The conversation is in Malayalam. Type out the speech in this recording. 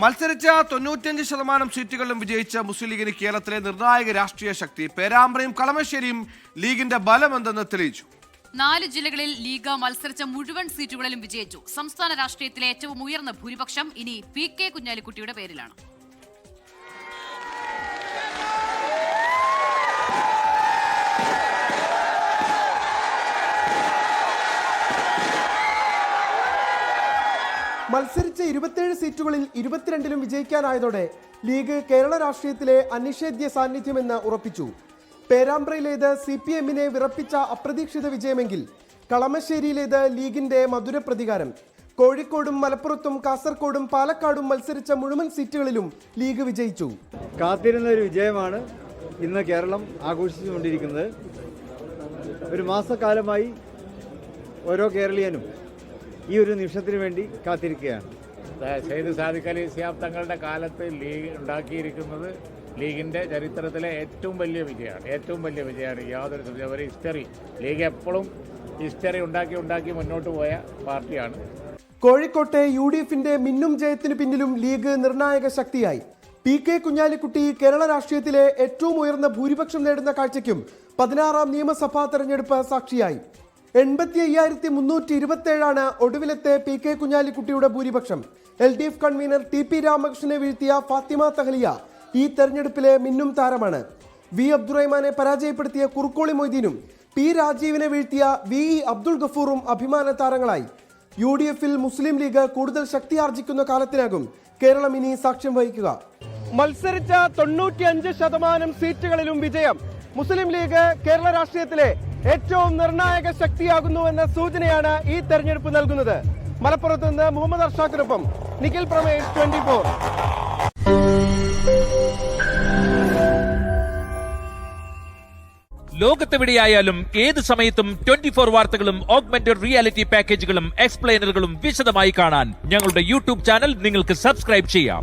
മത്സരിച്ച 95% സീറ്റുകളിലും വിജയിച്ച മുസ്ലിം ലീഗിന് കേരളത്തിലെ നിർണായക രാഷ്ട്രീയ ശക്തി. പേരാമ്പ്രയും കളമശ്ശേരിയും ലീഗിന്റെ ബലമെന്തെന്ന് തെളിയിച്ചു. 4 ജില്ലകളിൽ ലീഗ് മത്സരിച്ച മുഴുവൻ സീറ്റുകളിലും വിജയിച്ചു. സംസ്ഥാന രാഷ്ട്രീയത്തിലെ ഏറ്റവും ഉയർന്ന ഭൂരിപക്ഷം ഇനി പി.കെ. കുഞ്ഞാലിക്കുട്ടിയുടെ പേരിലാണ്. മത്സരിച്ച 27 സീറ്റുകളിൽ 22ലും വിജയിക്കാനായതോടെ ലീഗ് കേരള രാഷ്ട്രീയത്തിലെ അനിഷേധ്യ സാന്നിധ്യമെന്ന് ഉറപ്പിച്ചു. പേരാമ്പ്രയിലേത് CPM-നെ വിറപ്പിച്ച അപ്രതീക്ഷിത വിജയമെങ്കിൽ കളമശ്ശേരിയിലേത് ലീഗിന്റെ മധുര പ്രതികാരം. കോഴിക്കോടും മലപ്പുറത്തും കാസർഗോഡും പാലക്കാടും മത്സരിച്ച മുഴുവൻ സീറ്റുകളിലും ലീഗ് വിജയിച്ചു. കാത്തിരുന്ന ഒരു വിജയമാണ് ഇന്ന് കേരളം ആഘോഷിച്ചുകൊണ്ടിരിക്കുന്നത്. ഒരു മാസക്കാലമായി ഓരോ കേരളീയനും ഈ ഒരു നിമിഷത്തിന് വേണ്ടി കാത്തിരിക്കുകയാണ്. സെയ്ദ് സാദിഖ് അലി ശിഹാബ് തങ്ങളുടെ കാലത്ത് ലീഗ് ഉണ്ടാക്കിയിരിക്കുന്നത് ലീഗിൻ്റെ ചരിത്രത്തിലെ ഏറ്റവും വലിയ വിജയമാണ്. യാതൊരു ഒരു ഹിസ്റ്ററി ലീഗ് എപ്പോഴും ഹിസ്റ്ററി ഉണ്ടാക്കി മുന്നോട്ട് പോയ പാർട്ടിയാണ്. കോഴിക്കോട്ടെ UDFന്റെ മിന്നും ജയത്തിന് പിന്നിലും ലീഗ് നിർണായക ശക്തിയായി. പി.കെ. കുഞ്ഞാലിക്കുട്ടി കേരള രാഷ്ട്രീയത്തിലെ ഏറ്റവും ഉയർന്ന ഭൂരിപക്ഷം നേടുന്ന കാഴ്ചയ്ക്കും 16ാം നിയമസഭാ തെരഞ്ഞെടുപ്പ് സാക്ഷിയായി. 85,327 ഒടുവിലത്തെ പി.കെ. കുഞ്ഞാലിക്കുട്ടിയുടെ ഭൂരിപക്ഷം. LDF കൺവീനർ TP രാമകൃഷ്ണനെ വീഴ്ത്തിയ ഫാത്തിമ തഹ്ലിയ ഈ തെരഞ്ഞെടുപ്പിലെ മിന്നും താരമാണ്. വി. അബ്ദുറഹ്മാനെ പരാജയപ്പെടുത്തിയ കുറുക്കോളി മൊയ്തീനും P. രാജീവിനെ വീഴ്ത്തിയ VE അബ്ദുൾ ഗഫൂറും അഭിമാന താരങ്ങളായി. UDFൽ മുസ്ലിം ലീഗ് കൂടുതൽ ശക്തിയാർജിക്കുന്ന കാലത്തിനാകും കേരളം ഇനി സാക്ഷ്യം വഹിക്കുക. മത്സരിച്ച 95% സീറ്റുകളിലും വിജയം. മുസ്ലിം ലീഗ് കേരള രാഷ്ട്രീയത്തിലെ ഏറ്റവും നിർണായക ശക്തിയാകുന്നുവെന്ന സൂചനയാണ് ഈ തെരഞ്ഞെടുപ്പ് നൽകുന്നത്. മലപ്പുറത്ത് നിന്ന് മുഹമ്മദ് അർഷാഖിനൊപ്പം നിഖിൽ പ്രമേഷ്, 24. ലോകത്തെവിടെയായാലും ഏത് സമയത്തും 24 വാർത്തകളും ഓഗ്മെന്റഡ് റിയാലിറ്റി പാക്കേജുകളും എക്സ്പ്ലെയിനറുകളും വിശദമായി കാണാൻ ഞങ്ങളുടെ YouTube ചാനൽ നിങ്ങൾക്ക് സബ്സ്ക്രൈബ് ചെയ്യാം.